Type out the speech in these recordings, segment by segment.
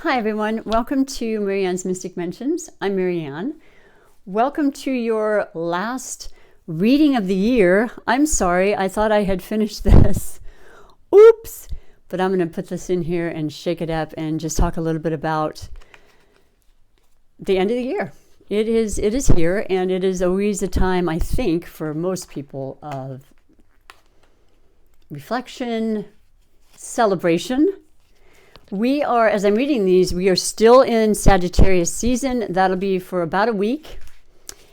Hi everyone, welcome to Marianne's Mystic Mentions. I'm Marianne. Welcome to your last reading of the year. I'm sorry, I thought I had finished this. Oops! But I'm going to put this in here and shake it up and just talk a little bit about the end of the year. It is here, and it is always a time, I think, for most people of reflection, celebration. We are, as I'm reading these, we are still in Sagittarius season. That'll be for about a week.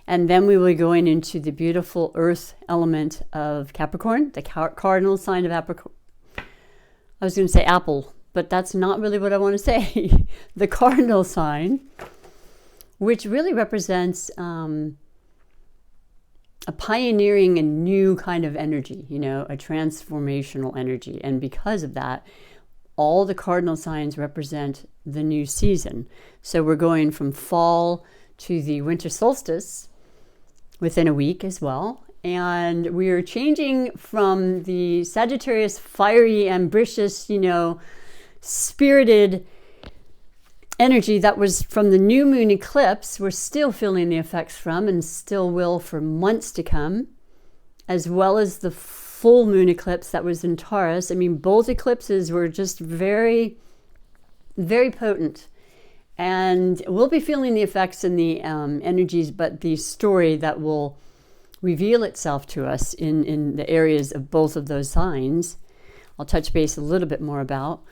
And then we will be going into the beautiful earth element of Capricorn, the cardinal sign of Capricorn. I was going to say apple, but that's not really what I want to say. The cardinal sign, which really represents a pioneering and new kind of energy, a transformational energy. And because of that, all the cardinal signs represent the new season. So we're going from fall to the winter solstice within a week as well. And we're changing from the Sagittarius fiery, ambitious, spirited energy that was from the new moon eclipse. We're still feeling the effects from and still will for months to come, as well as the full moon eclipse that was in Taurus. I mean, both eclipses were just very, very potent. And we'll be feeling the effects and the energies, but the story that will reveal itself to us in the areas of both of those signs, I'll touch base a little bit more about.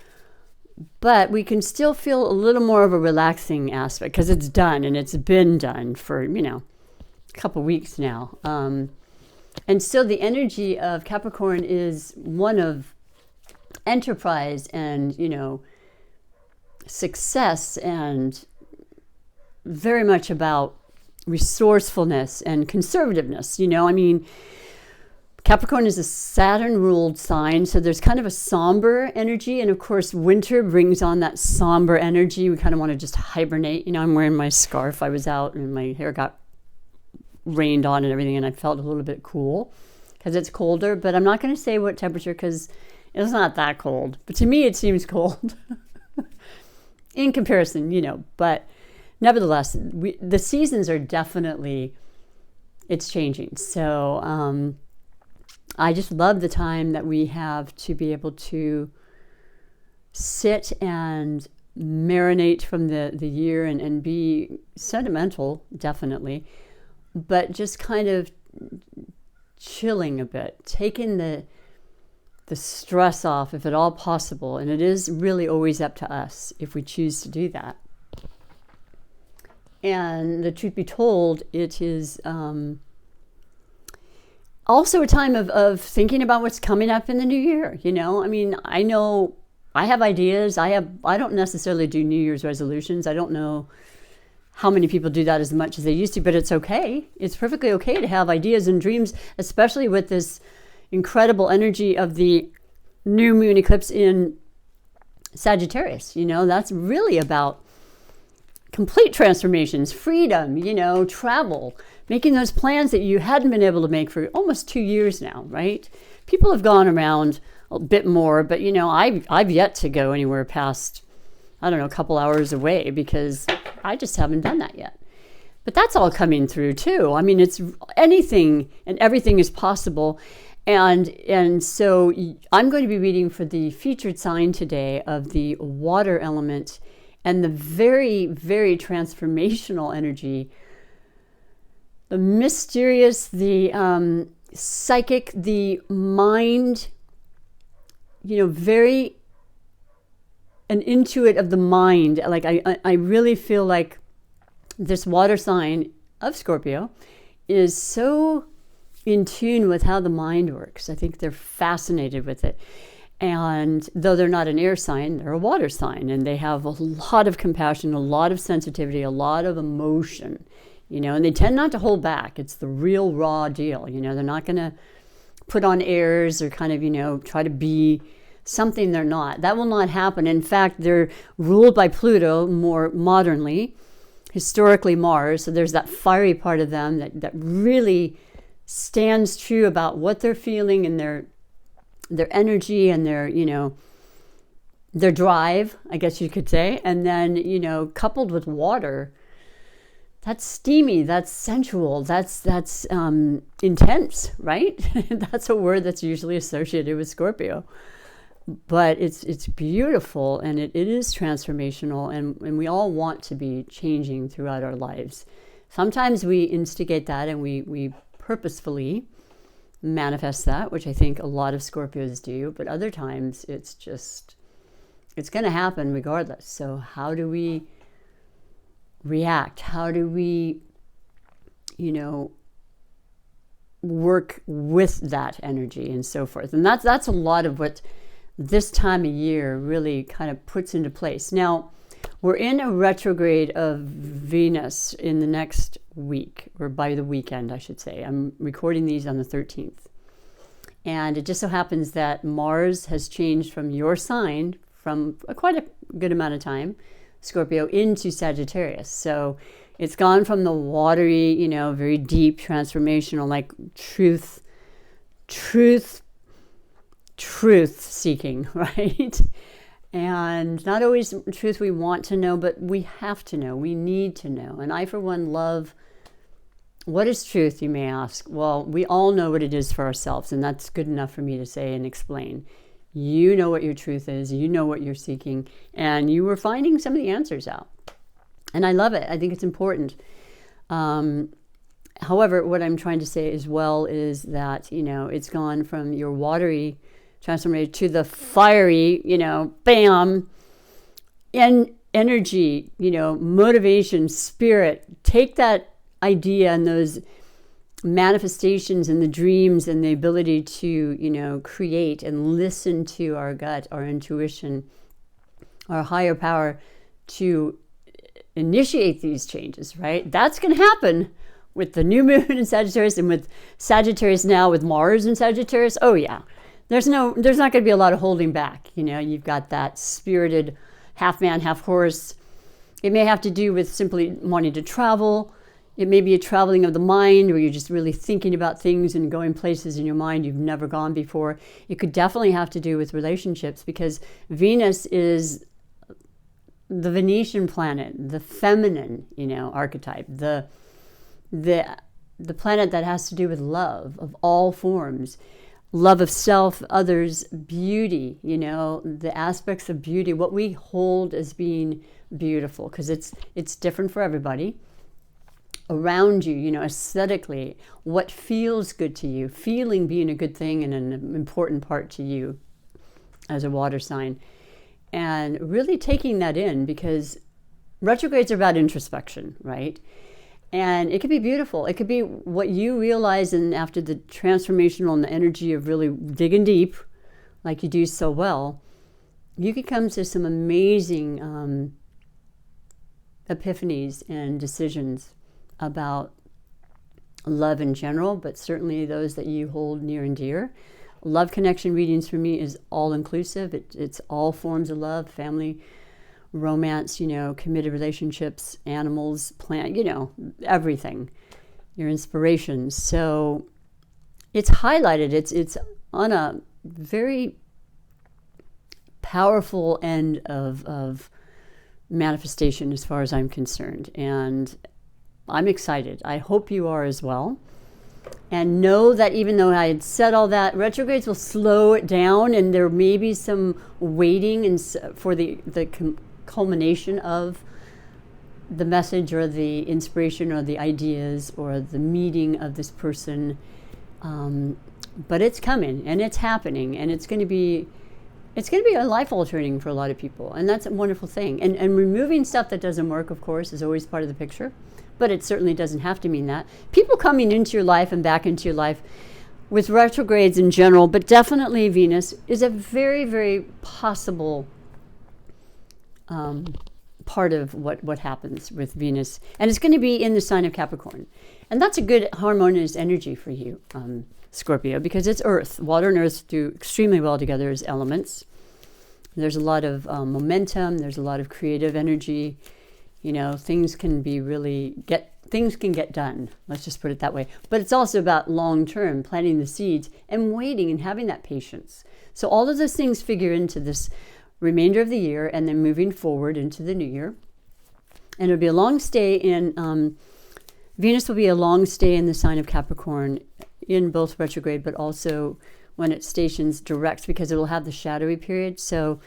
But we can still feel a little more of a relaxing aspect because it's done, and it's been done for, a couple weeks now. And still the energy of Capricorn is one of enterprise and, success, and very much about resourcefulness and conservativeness. Capricorn is a Saturn-ruled sign, so there's kind of a somber energy. And of course, winter brings on that somber energy. We kind of want to just hibernate. I'm wearing my scarf. I was out and my hair got rained on and everything, and I felt a little bit cool because it's colder, but I'm not going to say what temperature because it's not that cold, but to me it seems cold in comparison, but nevertheless the seasons are definitely, it's changing. So I just love the time that we have to be able to sit and marinate from the year and be sentimental, definitely, but just kind of chilling a bit, taking the stress off if at all possible. And it is really always up to us if we choose to do that. And the truth be told, it is also a time of thinking about what's coming up in the new year. I know I have ideas. I don't necessarily do New Year's resolutions. I don't know how many people do that as much as they used to, but it's okay. It's perfectly okay to have ideas and dreams, especially with this incredible energy of the new moon eclipse in Sagittarius. That's really about complete transformations, freedom, travel, making those plans that you hadn't been able to make for almost 2 years now, right? People have gone around a bit more, but I've yet to go anywhere past, a couple hours away because I just haven't done that yet. But that's all coming through too. It's anything and everything is possible. And so I'm going to be reading for the featured sign today of the water element and the very, very transformational energy, the mysterious, the psychic, the mind, very an intuit of the mind. Like I really feel like this water sign of Scorpio is so in tune with how the mind works. I think they're fascinated with it. And though they're not an air sign, they're a water sign, and they have a lot of compassion, a lot of sensitivity, a lot of emotion, and they tend not to hold back. It's the real raw deal. They're not going to put on airs or kind of, try to be something they're not. That will not happen. In fact, they're ruled by Pluto more modernly, historically Mars. So there's that fiery part of them that really stands true about what they're feeling and their energy and their, their drive, I guess you could say. And then, you know, coupled with water, that's steamy, that's sensual, that's intense, right? That's a word that's usually associated with Scorpio. But it's beautiful, and it is transformational, and we all want to be changing throughout our lives. Sometimes we instigate that, and we purposefully manifest that, which I think a lot of Scorpios do, but other times it's going to happen regardless. So how do we react? How do we, you know, work with that energy and so forth? And that's a lot of what this time of year really kind of puts into place. Now, we're in a retrograde of Venus in the next week, or by the weekend, I should say. I'm recording these on the 13th. And it just so happens that Mars has changed from your sign from quite a good amount of time, Scorpio, into Sagittarius. So it's gone from the watery, you know, very deep, transformational, like truth seeking, right? And not always truth we want to know, but we have to know. We need to know. And I, for one, love, what is truth, you may ask? Well, we all know what it is for ourselves, and that's good enough for me to say and explain. You know what your truth is. You know what you're seeking, and you were finding some of the answers out. And I love it. I think it's important. However, what I'm trying to say as well is that, you know, it's gone from your watery transformation to the fiery, you know, bam, and energy, you know, motivation, spirit. Take that idea and those manifestations and the dreams and the ability to, you know, create and listen to our gut, our intuition, our higher power to initiate these changes, right? That's going to happen with the new moon in Sagittarius, and with Sagittarius now with Mars in Sagittarius. Oh yeah. There's not going to be a lot of holding back. You know, you've got that spirited half man, half horse. It may have to do with simply wanting to travel. It may be a traveling of the mind, where you're just really thinking about things and going places in your mind you've never gone before. It could definitely have to do with relationships, because Venus is the Venetian planet, the feminine, you know, archetype, the planet that has to do with love of all forms. Love of self, others, beauty, you know, the aspects of beauty, what we hold as being beautiful, because it's different for everybody. Around you, you know, aesthetically, what feels good to you, feeling being a good thing and an important part to you as a water sign. And really taking that in, because retrogrades are about introspection, right? And it could be beautiful. It could be what you realize, and after the transformational and the energy of really digging deep, like you do so well, you could come to some amazing epiphanies and decisions about love in general, but certainly those that you hold near and dear. Love connection readings for me is all inclusive. It's all forms of love, family, romance, you know, committed relationships, animals, plant, you know, everything, your inspirations. So it's highlighted. It's on a very powerful end of manifestation as far as I'm concerned. And I'm excited. I hope you are as well. And know that even though I had said all that, retrogrades will slow it down, and there may be some waiting for the culmination of the message or the inspiration or the ideas or the meeting of this person. But it's coming, and it's happening, and it's going to be a life altering for a lot of people, and that's a wonderful thing. And removing stuff that doesn't work, of course, is always part of the picture. But it certainly doesn't have to mean that. People coming into your life and back into your life with retrogrades in general, but definitely Venus, is a very, very possible part of what happens with Venus. And it's going to be in the sign of Capricorn. And that's a good harmonious energy for you, Scorpio, because it's Earth. Water and Earth do extremely well together as elements. There's a lot of momentum. There's a lot of creative energy. You know, things can get done. Let's just put it that way. But it's also about long-term, planting the seeds and waiting and having that patience. So all of those things figure into this remainder of the year and then moving forward into the new year. And it'll be a long stay in, Venus will be a long stay in the sign of Capricorn in both retrograde, but also when it stations direct, because it will have the shadowy period. So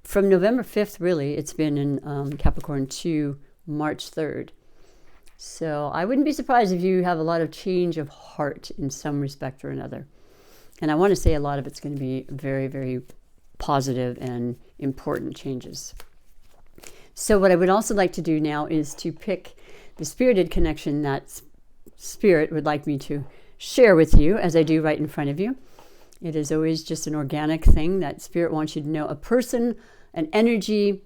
from November 5th, really, it's been in Capricorn to March 3rd. So I wouldn't be surprised if you have a lot of change of heart in some respect or another. And I want to say a lot of it's going to be very, very positive and important changes. So what I would also like to do now is to pick the spirited connection that Spirit would like me to share with you, as I do right in front of you. It is always just an organic thing that Spirit wants you to know. A person, an energy,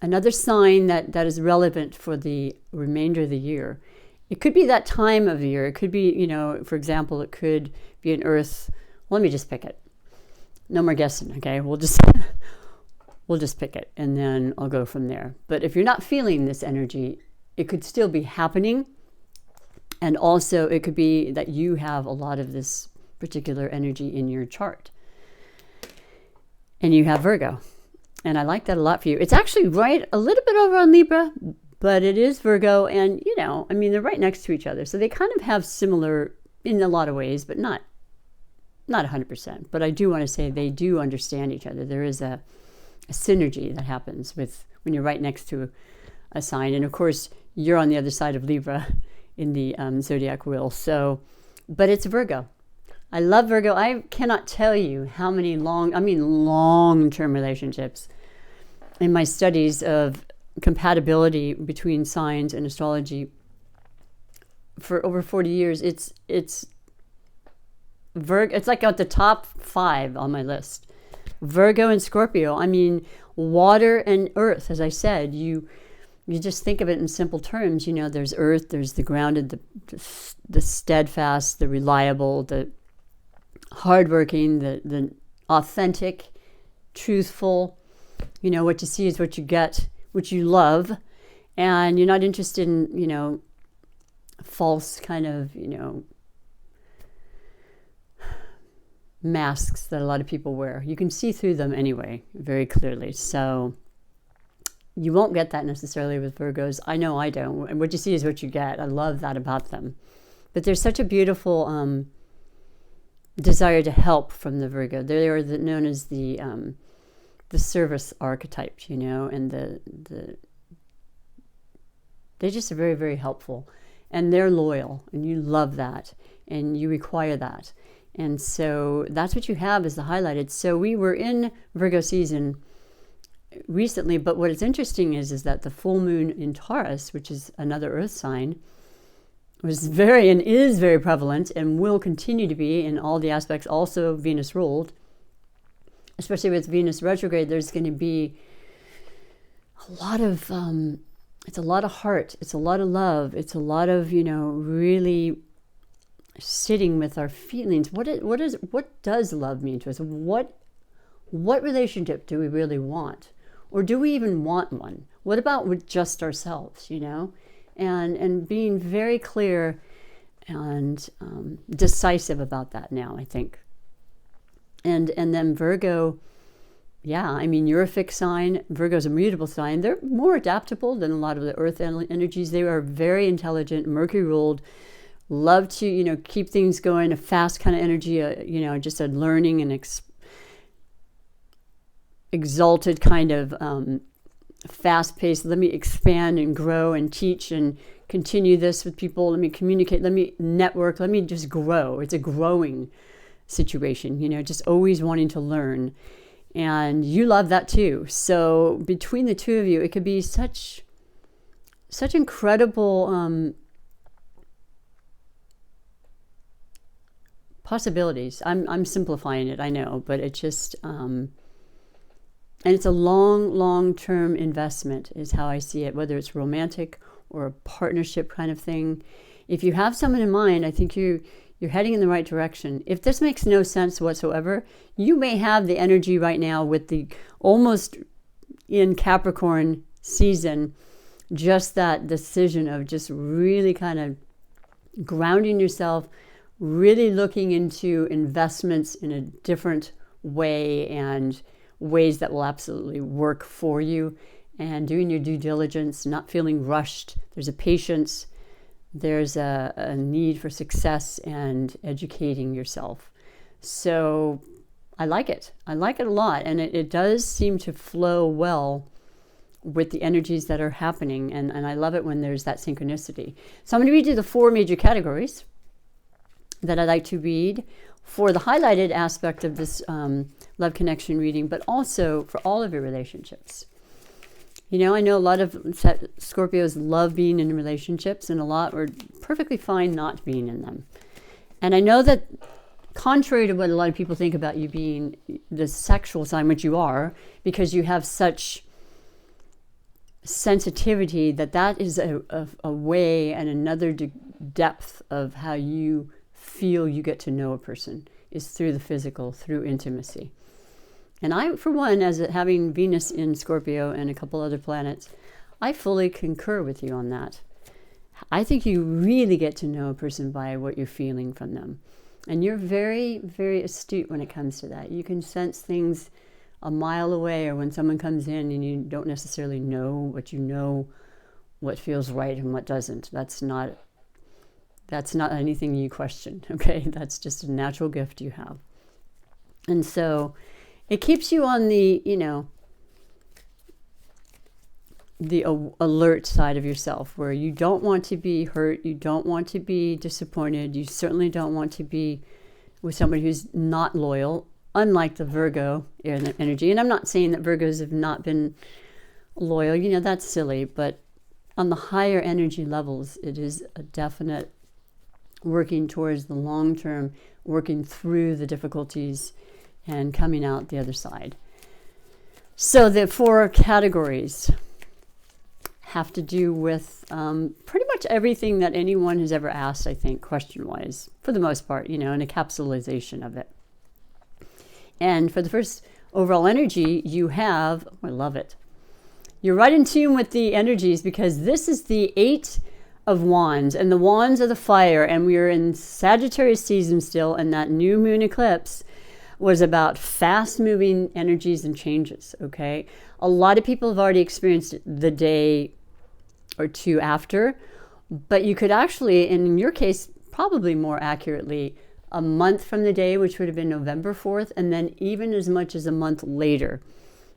another sign that is relevant for the remainder of the year. It could be that time of year. It could be, for example, it could be an earth. Let me just pick it. No more guessing, okay? We'll just pick it, and then I'll go from there. But if you're not feeling this energy, it could still be happening. And also it could be that you have a lot of this particular energy in your chart. And you have Virgo. And I like that a lot for you. It's actually right a little bit over on Libra, but it is Virgo. And, they're right next to each other. So they kind of have similar in a lot of ways, but not 100%. But I do want to say they do understand each other. There is a synergy that happens when you're right next to a sign. And of course, you're on the other side of Libra in the zodiac wheel. So, but it's Virgo. I love Virgo. I cannot tell you how many long-term relationships in my studies of compatibility between signs and astrology for over 40 years. It's Virgo. It's like at the top 5 on my list. Virgo and Scorpio. Water and earth, as I said, you just think of it in simple terms. There's earth, there's the grounded, the steadfast, the reliable, the hardworking, the authentic, truthful. What you see is what you get, what you love, and you're not interested in, false kind of, masks that a lot of people wear. You can see through them anyway, very clearly. So you won't get that necessarily with Virgos. I know I don't. And what you see is what you get. I love that about them. But there's such a beautiful desire to help from the Virgo. They are known as the service archetype, and they just are very, very helpful. And they're loyal, and you love that, and you require that. And so that's what you have is the highlighted. So we were in Virgo season recently, but what is interesting is that the full moon in Taurus, which is another earth sign, was very and is very prevalent and will continue to be in all the aspects, also Venus ruled. Especially with Venus retrograde, there's going to be a lot of, it's a lot of heart, it's a lot of love, it's a lot of, really sitting with our feelings. What does love mean to us? What relationship do we really want? Or do we even want one? What about with just ourselves, And being very clear and decisive about that now, I think. And then Virgo, you're a fixed sign. Virgo's a mutable sign. They're more adaptable than a lot of the earth energies. They are very intelligent, Mercury ruled, love to, keep things going, a fast kind of energy, just a learning and exalted kind of fast paced. Let me expand and grow and teach and continue this with people. Let me communicate. Let me network. Let me just grow. It's a growing situation, just always wanting to learn. And you love that too. So between the two of you, it could be such incredible possibilities. I'm simplifying it, I know, but it just and it's a long-term investment is how I see it, whether it's romantic or a partnership kind of thing. If you have someone in mind, I think you're heading in the right direction. If this makes no sense whatsoever, you may have the energy right now with the almost in Capricorn season, just that decision of just really kind of grounding yourself, really looking into investments in a different way and ways that will absolutely work for you, and doing your due diligence, not feeling rushed. There's a patience, there's a need for success and educating yourself. So I like it. I like it a lot, and it does seem to flow well with the energies that are happening, and I love it when there's that synchronicity. So I'm going to read you the 4 major categories that I like to read for the highlighted aspect of this love connection reading, but also for all of your relationships. You know, I know a lot of Scorpios love being in relationships, and a lot are perfectly fine not being in them. And I know that contrary to what a lot of people think about you being the sexual sign, which you are, because you have such sensitivity, that is a way and another depth of how you feel you get to know a person, is through the physical, through intimacy. And I, for one, as having Venus in Scorpio and a couple other planets, I fully concur with you on that. I think you really get to know a person by what you're feeling from them. And you're very, very astute when it comes to that. You can sense things a mile away, or when someone comes in and you don't necessarily know, but you know what feels right and what doesn't. That's not anything you question, okay? That's just a natural gift you have. And so it keeps you on the, the alert side of yourself, where you don't want to be hurt, you don't want to be disappointed, you certainly don't want to be with somebody who's not loyal, unlike the Virgo energy. And I'm not saying that Virgos have not been loyal, that's silly, but on the higher energy levels, it is a definite working towards the long term, working through the difficulties and coming out the other side. So the 4 categories have to do with pretty much everything that anyone has ever asked, I think, question-wise, for the most part, and a capsulization of it. And for the first overall energy, you have, I love it, you're right in tune with the energies, because this is the 8 of Wands, and the Wands are the fire, and we are in Sagittarius season still, and that new moon eclipse was about fast-moving energies and changes, okay? A lot of people have already experienced it the day or two after, but you could actually, and in your case, probably more accurately, a month from the day, which would have been November 4th, and then even as much as a month later.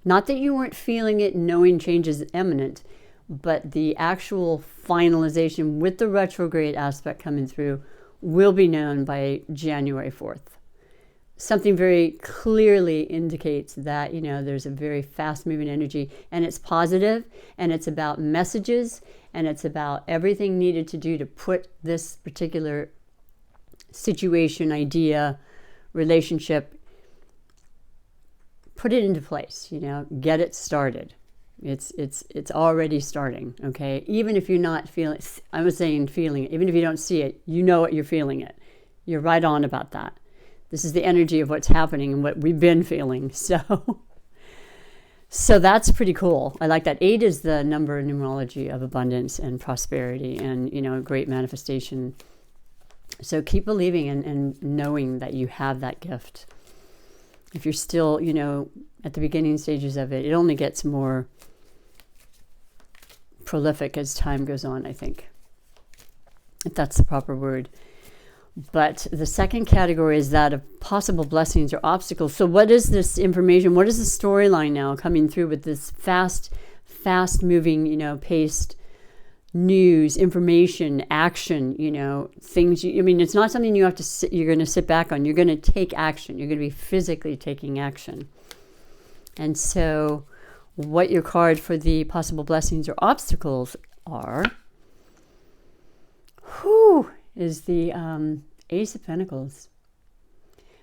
Not that you weren't feeling it, knowing change is imminent, but the actual finalization with the retrograde aspect coming through will be known by January 4th. Something very clearly indicates that, there's a very fast-moving energy, and it's positive, and it's about messages, and it's about everything needed to do to put this particular situation, idea, relationship, put it into place, get it started. It's already starting, okay? Even if you're not feeling, I was saying feeling it, even if you don't see it, you know it, you're feeling it. You're right on about that. This is the energy of what's happening and what we've been feeling. So that's pretty cool. I like that. 8 is the number in numerology of abundance and prosperity and, a great manifestation. So keep believing and knowing that you have that gift. If you're still, at the beginning stages of it, it only gets more prolific as time goes on, I think, if that's the proper word. But the second category is that of possible blessings or obstacles. So what is this information? What is the storyline now coming through with this fast moving, paced news, information, action, things. It's not something you have to you're going to sit back on. You're going to take action. You're going to be physically taking action. And so what your card for the possible blessings or obstacles are, is the Ace of Pentacles.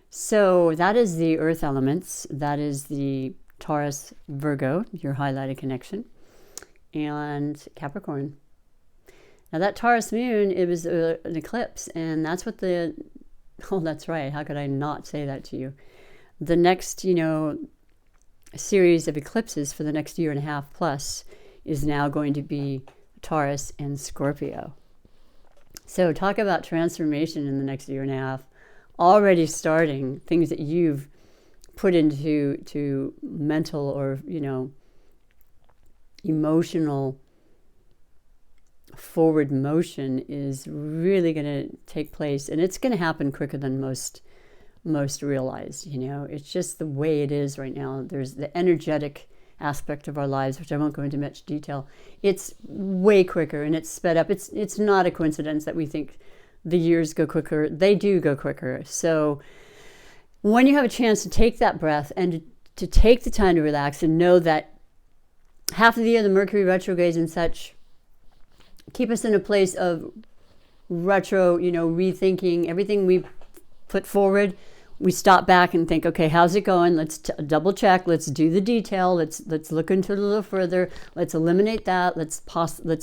So that is the earth elements. That is the Taurus, Virgo, your highlighted connection, and Capricorn. Now that Taurus moon, it was an eclipse, and that's what that's right. How could I not say that to you? The next, series of eclipses for the next year and a half plus is now going to be Taurus and Scorpio. So talk about transformation in the next year and a half, already starting things that you've put into mental or, emotional forward motion is really going to take place, and it's going to happen quicker than most realize. It's just the way it is right now. There's the energetic aspect of our lives, which I won't go into much detail. It's way quicker and it's sped up. It's not a coincidence that we think the years go quicker. They do go quicker. So when you have a chance to take that breath and to take the time to relax and know that half of the year the Mercury retrogrades and such keep us in a place of retro, rethinking everything we put forward. We stop back and think, okay, how's it going? Let's double check. Let's do the detail. Let's look into it a little further. Let's eliminate that. Let's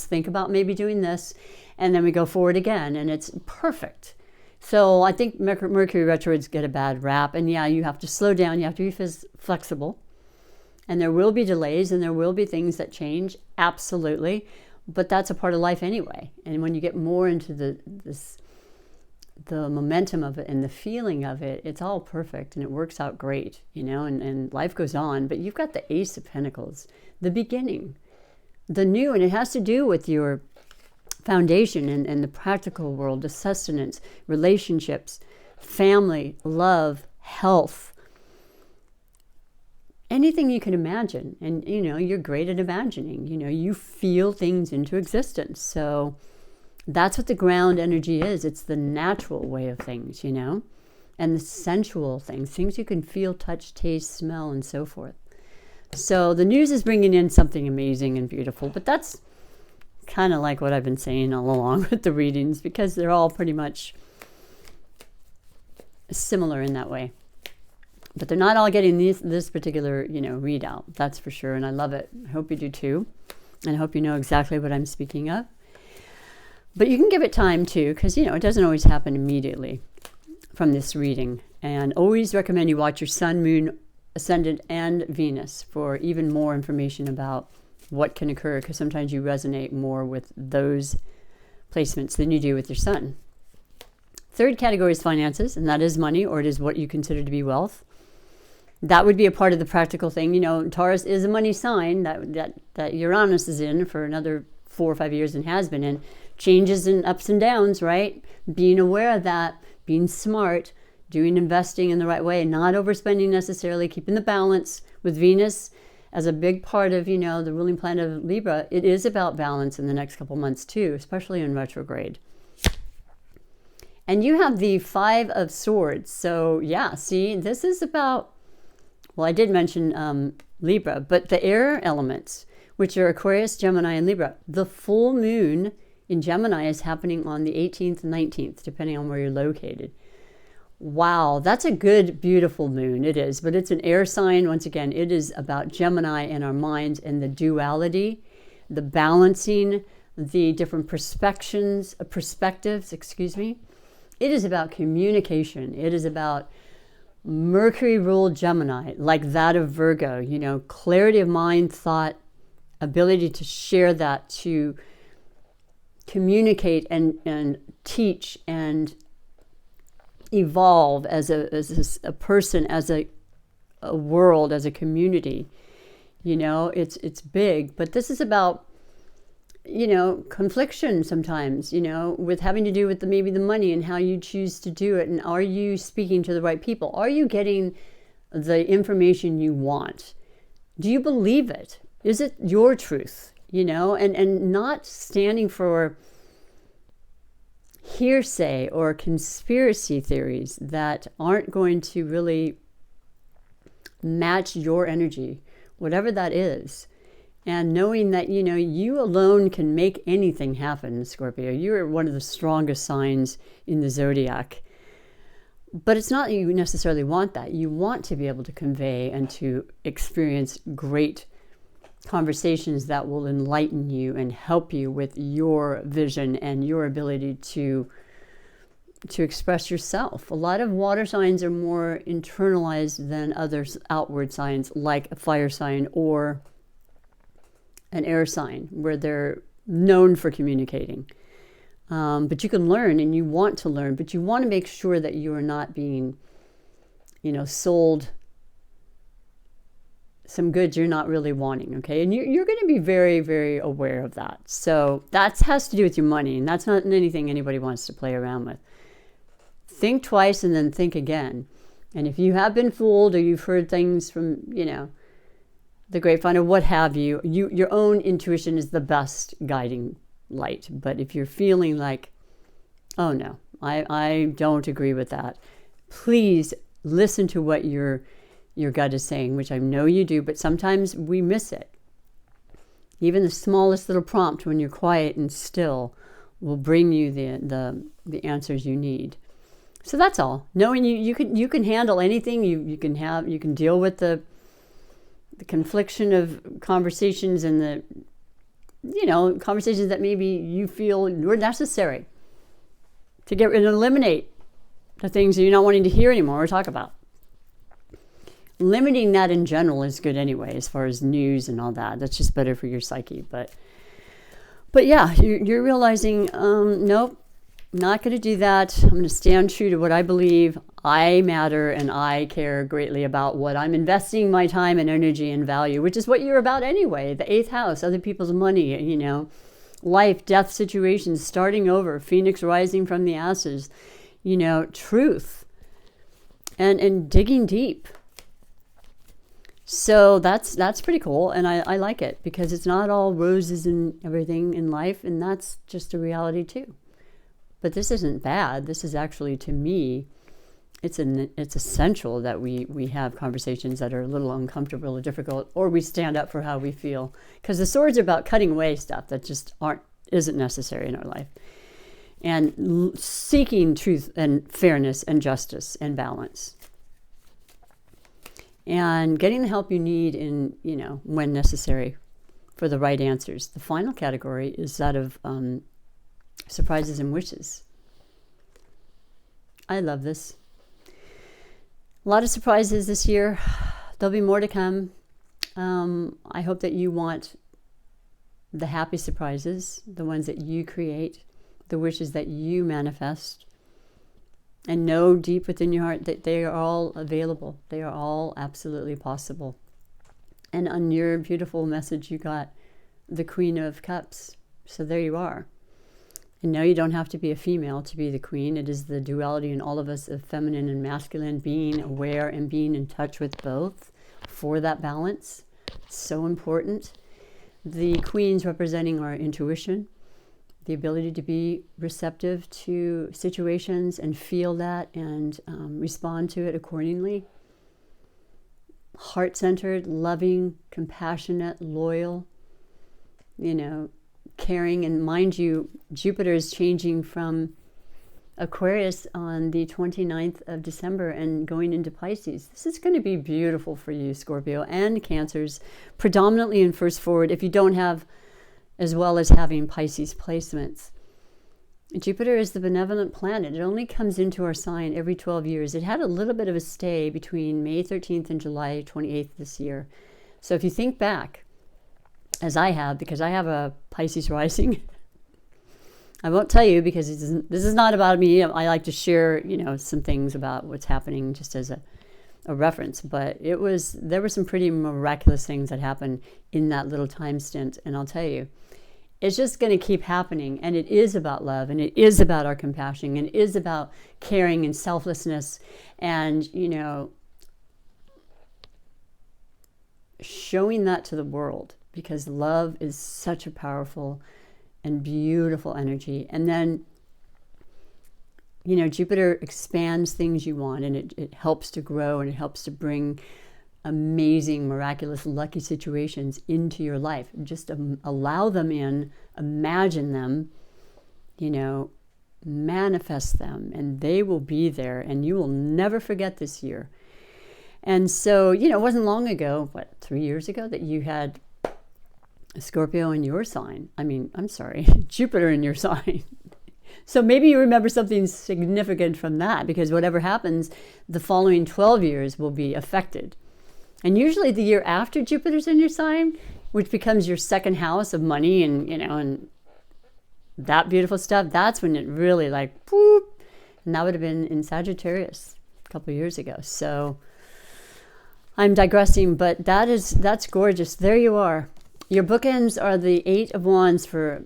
think about maybe doing this, and then we go forward again, and it's perfect. So I think Mercury retrogrades get a bad rap, and yeah, you have to slow down. You have to be flexible, and there will be delays, and there will be things that change. Absolutely, but that's a part of life anyway. And when you get more into the momentum of it and the feeling of it, it's all perfect and it works out great, and life goes on. But you've got the Ace of Pentacles, the beginning, the new, and it has to do with your foundation and the practical world, the sustenance, relationships, family, love, health, anything you can imagine. And, you're great at imagining, you feel things into existence. So that's what the ground energy is. It's the natural way of things, and the sensual things you can feel, touch, taste, smell, and so forth. So the news is bringing in something amazing and beautiful, but that's kind of like what I've been saying all along with the readings, because they're all pretty much similar in that way. But they're not all getting this particular, readout, that's for sure, and I love it. I hope you do too, and I hope you know exactly what I'm speaking of. But you can give it time too, because, it doesn't always happen immediately from this reading. And always recommend you watch your Sun, Moon, Ascendant, and Venus for even more information about what can occur, because sometimes you resonate more with those placements than you do with your Sun. Third category is finances, and that is money, or it is what you consider to be wealth. That would be a part of the practical thing. Taurus is a money sign that Uranus is in for another 4 or 5 years and has been in. Changes and ups and downs, right? Being aware of that, being smart, doing investing in the right way, not overspending necessarily, keeping the balance with Venus as a big part of, the ruling planet of Libra. It is about balance in the next couple months too, especially in retrograde. And you have the Five of Swords. So yeah, see, this is about, well, I did mention Libra, but the air elements, which are Aquarius, Gemini, and Libra. The full moon in Gemini is happening on the 18th and 19th, depending on where you're located. Wow, that's a good, beautiful moon. It is, but it's an air sign. Once again, it is about Gemini and our minds and the duality, the balancing, the different perspectives, It is about communication. It is about Mercury ruled Gemini, like that of Virgo, clarity of mind, thought, ability to share that, to communicate and teach and evolve as a person, as a world, as a community. It's big, but this is about, confliction sometimes, with having to do with maybe the money and how you choose to do it. And are you speaking to the right people? Are you getting the information you want? Do you believe it? Is it your truth? And not standing for hearsay or conspiracy theories that aren't going to really match your energy, whatever that is. And knowing that, you alone can make anything happen, Scorpio. You're one of the strongest signs in the zodiac. But it's not that you necessarily want that. You want to be able to convey and to experience great conversations that will enlighten you and help you with your vision and your ability to express yourself. A lot of water signs are more internalized than other outward signs, like a fire sign or an air sign, where they're known for communicating. But you can learn, and you want to learn, but you want to make sure that you are not being, sold some goods you're not really wanting, okay? And you're going to be very, very aware of that. So that has to do with your money, and that's not anything anybody wants to play around with. Think twice and then think again. And if you have been fooled, or you've heard things from, the grapevine or what have you, your own intuition is the best guiding light. But if you're feeling like, oh no, I don't agree with that, please listen to what your gut is saying, which I know you do, but sometimes we miss it. Even the smallest little prompt when you're quiet and still will bring you the answers you need. So that's all. Knowing you can handle anything. You can deal with the confliction of conversations and the conversations that maybe you feel were necessary to get rid and eliminate the things that you're not wanting to hear anymore or talk about. Limiting that in general is good anyway, as far as news and all that. That's just better for your psyche. But yeah, you're realizing, nope, not going to do that. I'm going to stand true to what I believe. I matter, and I care greatly about what I'm investing my time and energy and value, which is what you're about anyway. The 8th house, other people's money, life, death situations, starting over, phoenix rising from the ashes, truth, and digging deep. So that's pretty cool, and I like it, because it's not all roses and everything in life, and that's just a reality too. But this isn't bad. This is actually, to me, it's essential that we have conversations that are a little uncomfortable or difficult, or we stand up for how we feel. Because the swords are about cutting away stuff that just isn't necessary in our life, and seeking truth and fairness and justice and balance, and getting the help you need in when necessary for the right answers. The final category is that of surprises and wishes. I love this. A lot of surprises this year. There'll be more to come. I hope that you want the happy surprises, the ones that you create, the wishes that you manifest, and know deep within your heart that they are all available. They are all absolutely possible. And on your beautiful message, you got the Queen of Cups. So there you are. And no, you don't have to be a female to be the queen. It is the duality in all of us of feminine and masculine, being aware and being in touch with both for that balance. So important. The queens representing our intuition, the ability to be receptive to situations and feel that and respond to it accordingly. Heart-centered, loving, compassionate, loyal, caring. And mind you, Jupiter is changing from Aquarius on the 29th of December and going into Pisces. This is going to be beautiful for you, Scorpio, and Cancers, predominantly in first forward, if you don't have, as well as having Pisces placements. Jupiter is the benevolent planet. It only comes into our sign every 12 years. It had a little bit of a stay between May 13th and July 28th this year. So if you think back, as I have, because I have a Pisces rising. I won't tell you because this is not about me. I like to share, some things about what's happening just as a reference. But there were some pretty miraculous things that happened in that little time stint. And I'll tell you, it's just going to keep happening. And it is about love, and it is about our compassion, and it is about caring and selflessness, and, showing that to the world. Because love is such a powerful and beautiful energy. And then, Jupiter expands things you want, and it helps to grow, and it helps to bring amazing, miraculous, lucky situations into your life. Just allow them in, imagine them, manifest them, and they will be there, and you will never forget this year. And so, it wasn't long ago, 3 years ago, that you had Scorpio in your sign. Jupiter in your sign. So maybe you remember something significant from that, because whatever happens, the following 12 years will be affected. And usually the year after Jupiter's in your sign, which becomes your second house of money and, and that beautiful stuff, that's when it really whoop. And that would have been in Sagittarius a couple of years ago. So I'm digressing, but that's gorgeous. There you are. Your bookends are the Eight of Wands for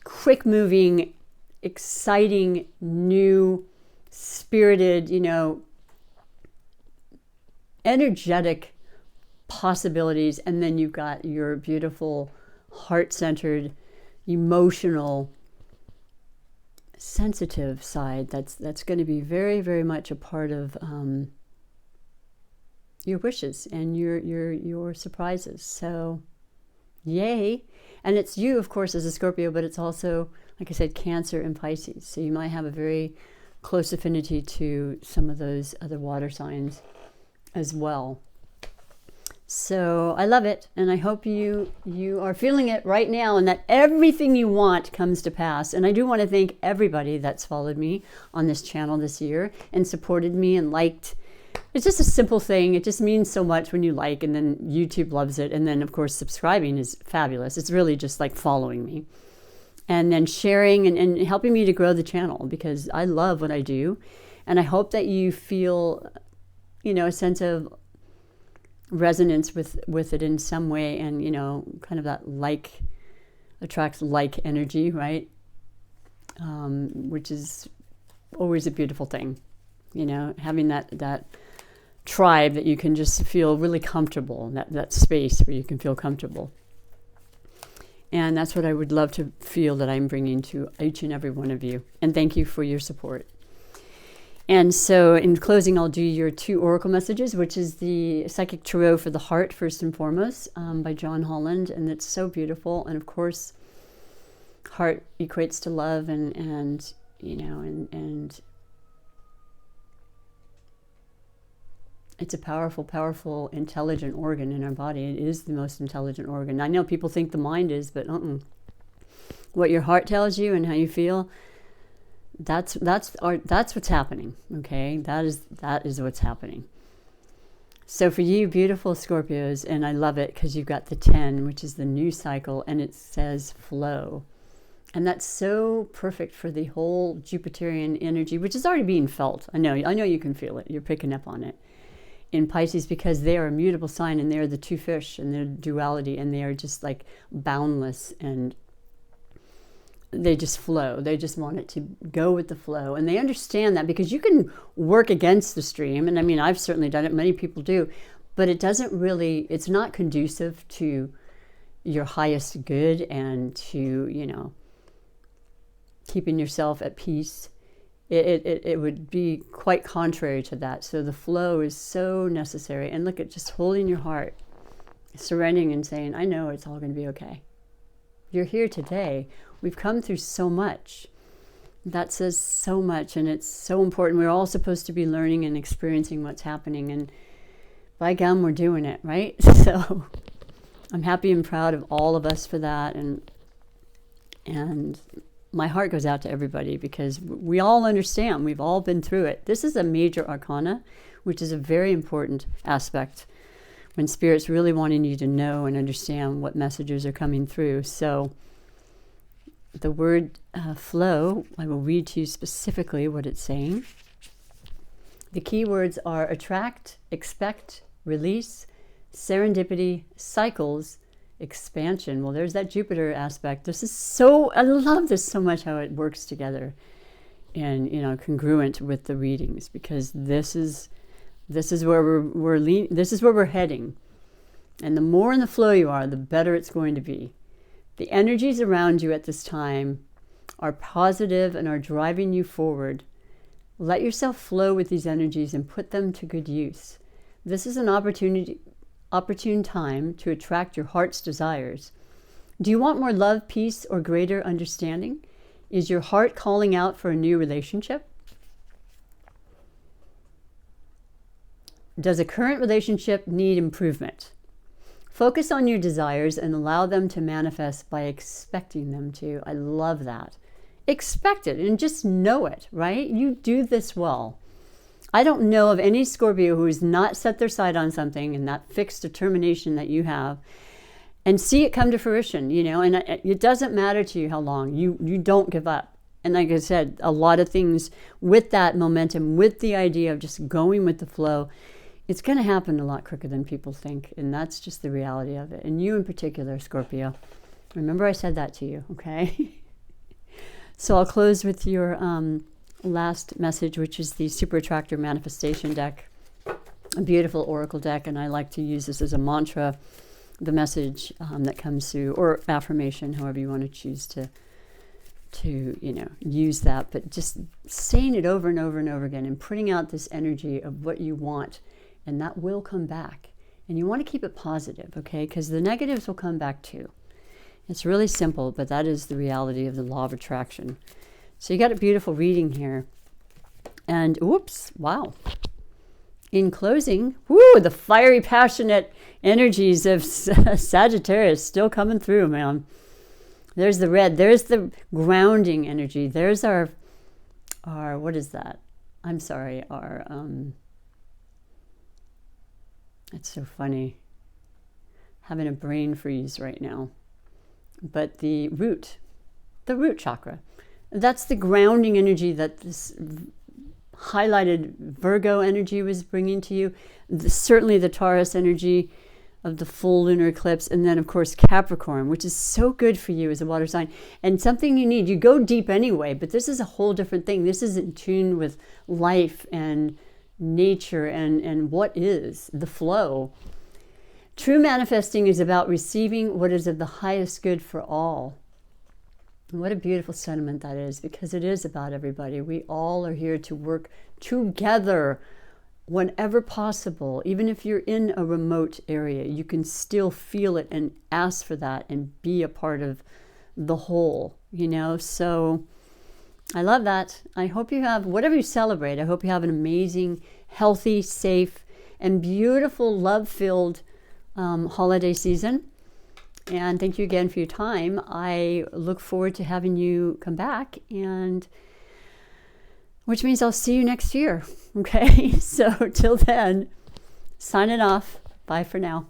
quick moving, exciting, new, spirited, energetic possibilities. And then you've got your beautiful, heart-centered, emotional, sensitive side that's going to be very, very much a part of your wishes and your surprises. So yay. And it's you, of course, as a Scorpio, but it's also, like I said, Cancer and Pisces. So you might have a very close affinity to some of those other water signs as well. So I love it, and I hope you are feeling it right now, and that everything you want comes to pass. And I do want to thank everybody that's followed me on this channel this year and supported me and liked. It's just a simple thing. It just means so much when you like, and then YouTube loves it. And then, of course, subscribing is fabulous. It's really just like following me. And then sharing and helping me to grow the channel, because I love what I do. And I hope that you feel, a sense of resonance with it in some way, and kind of that like attracts like energy, right? Which is always a beautiful thing, having that tribe that you can just feel really comfortable, that space where you can feel comfortable. And that's what I would love to feel that I'm bringing to each and every one of you. And thank you for your support. And so in closing, I'll do your 2 oracle messages, which is the Psychic Tarot for the Heart, first and foremost, by John Holland. And it's so beautiful. And of course, heart equates to love and it's a powerful, powerful, intelligent organ in our body. It is the most intelligent organ. I know people think the mind is, but what your heart tells you and how you feel, that's what's happening. Okay, that is what's happening. So for you, beautiful Scorpios, and I love it because you've got the 10, which is the new cycle, and it says flow. And that's so perfect for the whole Jupiterian energy, which is already being felt. I know you can feel it. You're picking up on it. In Pisces, because they are a mutable sign, and they're the 2 fish, and they're duality, and they are just like boundless, and they just flow. They just want it to go with the flow. And they understand that, because you can work against the stream. And I mean, I've certainly done it. Many people do. But it's not conducive to your highest good and to, keeping yourself at peace. It would be quite contrary to that. So the flow is so necessary. And look at just holding your heart, surrendering and saying, I know it's all going to be okay. You're here today. We've come through so much. That says so much, and it's so important. We're all supposed to be learning and experiencing what's happening, and by gum, we're doing it, right? So I'm happy and proud of all of us for that, and my heart goes out to everybody, because we all understand. We've all been through it. This is a major arcana, which is a very important aspect when Spirit's really wanting you to know and understand what messages are coming through. So the word flow, I will read to you specifically what it's saying. The key words are attract, expect, release, serendipity, cycles, expansion. Well, there's that Jupiter aspect. I love this so much, how it works together and, congruent with the readings, because this is where this is where we're heading. And the more in the flow you are, the better it's going to be. The energies around you at this time are positive and are driving you forward. Let yourself flow with these energies and put them to good use. This is an opportune time to attract your heart's desires. Do you want more love, peace, or greater understanding? Is your heart calling out for a new relationship? Does a current relationship need improvement? Focus on your desires and allow them to manifest by expecting them to. I love that. Expect it and just know it, right? You do this well. I don't know of any Scorpio who has not set their sight on something and that fixed determination that you have and see it come to fruition, and it doesn't matter to you how long. You don't give up. And like I said, a lot of things with that momentum, with the idea of just going with the flow, it's going to happen a lot quicker than people think. And that's just the reality of it. And you in particular, Scorpio. Remember I said that to you, okay? So I'll close with your last message, which is the Super Attractor Manifestation deck. A beautiful oracle deck, and I like to use this as a mantra, the message that comes through, or affirmation, however you want to choose to use that, but just saying it over and over and over again and putting out this energy of what you want, and that will come back. And you want to keep it positive, okay? Because the negatives will come back too. It's really simple, but that is the reality of the law of attraction. So you got a beautiful reading here. And whoops, wow. In closing, the fiery, passionate energies of Sagittarius still coming through, man. There's the red. There's the grounding energy. There's our what is that? I'm sorry, it's so funny. Having a brain freeze right now. But the root chakra. That's the grounding energy that this highlighted Virgo energy was bringing to you. Certainly the Taurus energy of the full lunar eclipse, and then of course Capricorn, which is so good for you as a water sign and something you need. You go deep anyway, but this is a whole different thing. This is in tune with life and nature and what is the flow. True manifesting is about receiving what is of the highest good for all. And what a beautiful sentiment that is, because it is about everybody. We all are here to work together whenever possible. Even if you're in a remote area, you can still feel it and ask for that and be a part of the whole, So I love that. I hope you have, whatever you celebrate, I hope you have an amazing, healthy, safe, and beautiful, love-filled holiday season. And thank you again for your time. I look forward to having you come back, and which means I'll see you next year. Okay, so till then, signing off. Bye for now.